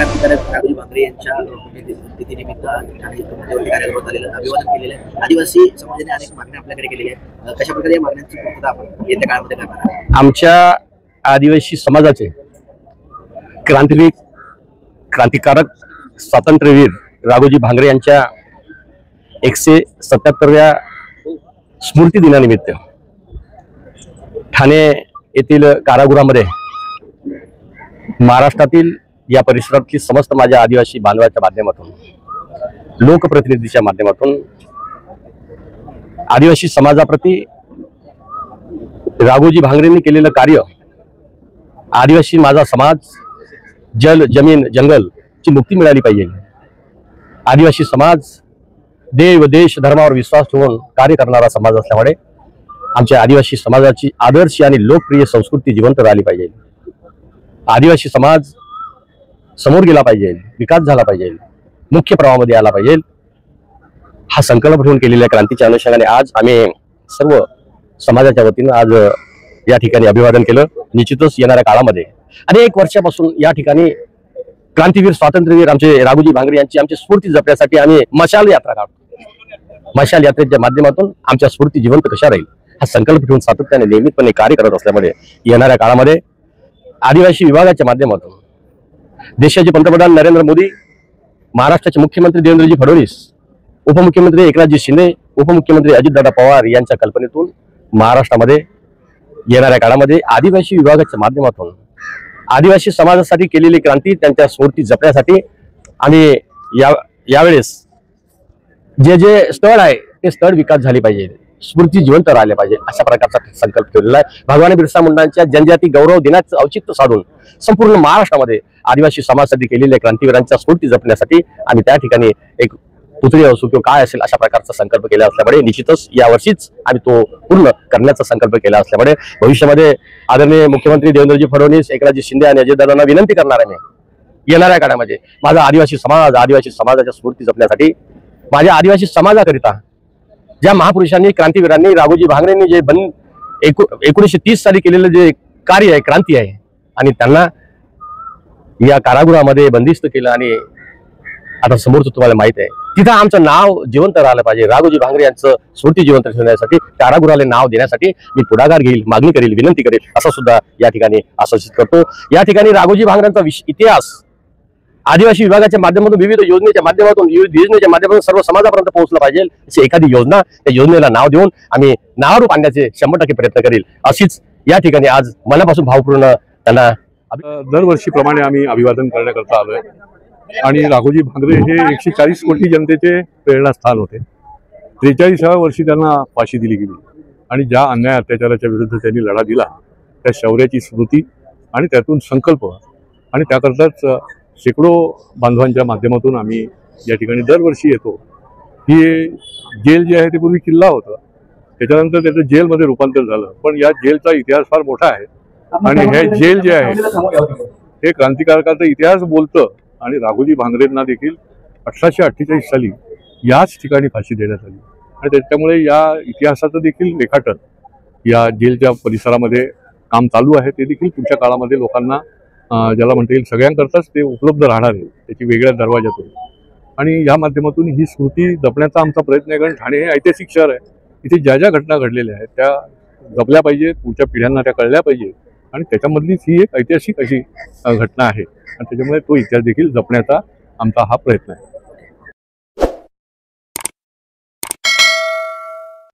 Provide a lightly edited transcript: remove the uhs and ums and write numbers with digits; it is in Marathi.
क्रांतिकारक राघोजी भांगरे यांच्या पुण्यतिथीनिमित्त ठाणे कार्यक्रमात आलेलं अभिवादन केलेलं आहे। आदिवासी समाजाने अनेक मागण्या आपल्याकडे केलेल्या आहेत। कशा प्रकारे या मागण्यांची पूर्तता आपण येत्या काळामध्ये करणार आहोत? आमच्या आदिवासी समाजाचे क्रांतिकारक स्वातंत्र्यवीर राघोजी भांगरे यांच्या 177व्या स्मृती दिनानिमित्त ठाणे येथील कारागृहामध्ये महाराष्ट्रातील या परिसरातील समस्त माझ्या आदिवासी बांधवांच्या माध्यमातून, लोकप्रतिनिधीच्या माध्यमातून आदिवासी समाजाप्रती राघोजी भांगरेंनी केलेलं कार्य, आदिवासी माझा समाज जल जमीन जंगल ची मुक्ती मिळाली पाहिजे, आदिवासी समाज देव देश धर्मावर विश्वास ठेवून कार्य करणारा समाज असल्यामुळे आमच्या आदिवासी समाजाची आदर्श आणि लोकप्रिय संस्कृती जिवंत राहिली पाहिजे, आदिवासी समाज समोर गेला पाहिजे, विकास झाला पाहिजे, मुख्य प्रवाहामध्ये आला पाहिजे, हा संकल्प ठेवून केलेल्या क्रांतीच्या अनुषंगाने आज आम्ही सर्व समाजाच्या वतीनं आज या ठिकाणी अभिवादन केलं। निश्चितच येणाऱ्या काळामध्ये अनेक वर्षापासून या ठिकाणी क्रांतीवीर स्वातंत्र्यवीर आमचे राघोजी भांगरे यांची आमची स्फूर्ती जपण्यासाठी आम्ही मशाल यात्रा काढतो। मशाल यात्रेच्या माध्यमातून आमच्या स्फूर्ती जिवंत कशा राहील हा संकल्प ठेवून सातत्याने नियमितपणे कार्य करत असल्यामुळे येणाऱ्या काळामध्ये आदिवासी विभागाच्या माध्यमातून देशाचे पंतप्रधान नरेंद्र मोदी, महाराष्ट्राचे मुख्यमंत्री देवेंद्रजी फडणवीस, उपमुख्यमंत्री एकनाथजी शिंदे, उपमुख्यमंत्री अजितदादा पवार यांच्या कल्पनेतून महाराष्ट्रामध्ये येणाऱ्या काळामध्ये आदिवासी विभागाच्या माध्यमातून आदिवासी समाजासाठी केलेली क्रांती, त्यांच्या स्फूर्ती जपण्यासाठी आम्ही यावेळेस जे स्थळ आहे ते स्थळ विकास झाले पाहिजे, स्फूर्ती जिवंत राहिले पाहिजे, अशा प्रकारचा संकल्प ठेवलेला आहे। भगवान बिरसा मुंडांच्या जनजाती गौरव दिनाचं औचित्य साधून संपूर्ण महाराष्ट्रामध्ये आदिवासी समाजासाठी केलेल्या क्रांतिवीरांच्या स्फूर्ती जपण्यासाठी आम्ही त्या ठिकाणी एक पुतळी असो किंवा काय असेल अशा प्रकारचा संकल्प केला असल्यामुळे निश्चितच यावर्षीच आम्ही तो पूर्ण करण्याचा संकल्प केला असल्यामुळे भविष्यामध्ये आदरणीय मुख्यमंत्री देवेंद्रजी फडणवीस, एकनाथजी शिंदे आणि अजितदादांना विनंती करणार आहे मी येणाऱ्या काळामध्ये माझा आदिवासी समाजाच्या स्फूर्ती जपण्यासाठी, माझ्या आदिवासी समाजाकरिता ज्या महापुरुषांनी, क्रांतिवीरांनी, राघोजी भांगरेंनी जे 1930 साली केलेलं जे कार्य आहे, क्रांती आहे, आणि त्यांना या कारागृहामध्ये बंदिस्त केलं आणि आता समोरचं तुम्हाला माहित आहे तिथं आमचं नाव जिवंत राहिलं पाहिजे। राघोजी भांगरे यांचं स्मृती जिवंत ठेवण्यासाठी कारागृहाला नाव देण्यासाठी मी पुढाकार घेईल, मागणी करेल, विनंती करेल असं सुद्धा या ठिकाणी आश्वासित करतो। या ठिकाणी राघोजी भांगरेंचा इतिहास आदिवासी विभागाच्या माध्यमातून, विविध योजनेच्या माध्यमातून सर्व समाजापर्यंत पोहोचलं पाहिजे अशी एखादी योजना, त्या योजनेला नाव देऊन आम्ही नावरूप आणण्याचे 100% प्रयत्न करेल, अशीच या ठिकाणी आज मनापासून भावपूर्ण त्यांना दरवर्षीप्रमाणे आम्ही अभिवादन करण्याकरता आलोय। आणि राघोजी भांगरे हे 140 कोटी जनतेचे प्रेरणास्थान होते। 43व्या वर्षी त्यांना फाशी दिली गेली आणि ज्या अन्याय अत्याचाराच्या विरुद्ध त्यांनी लढा दिला त्या शौर्याची स्मृती आणि त्यातून संकल्प आणि त्याकरताच शेकडो बांधवांच्या माध्यमातून आम्ही या ठिकाणी दरवर्षी येतो। ही जेल जे आहे ते पूर्वी किल्ला होता, त्याच्यानंतर त्याचं जेलमध्ये रूपांतर झालं, पण या जेलचा इतिहास फार मोठा आहे आणि हे जेल जे आहे हे क्रांतिकारकाचा इतिहास बोलतं। आणि राघोजी भांगरेंना देखील 1848 साली याच ठिकाणी फाशी देण्यात आली आणि त्याच्यामुळे या इतिहासाचं देखील रेखाटन या जेलच्या परिसरामध्ये काम चालू आहे। ते देखील पुढच्या काळामध्ये लोकांना ज्याला म्हणता येईल सगळ्यांकरताच ते उपलब्ध राहणार आहे, त्याची वेगळ्या दरवाजातून, आणि या माध्यमातून ही स्मृती जपण्याचा आमचा प्रयत्न आहे। कारण ठाणे हे ऐतिहासिक शहर आहे, इथे ज्या ज्या घटना घडलेल्या आहेत त्या जपल्या पाहिजे, पुढच्या पिढ्यांना त्या कळल्या पाहिजे आणि त्याच्यामधलीच ही एक ऐतिहासिक अशी घटना आहे आणि त्याच्यामुळे तो इतिहास देखील जपण्याचा आमचा हा प्रयत्न आहे।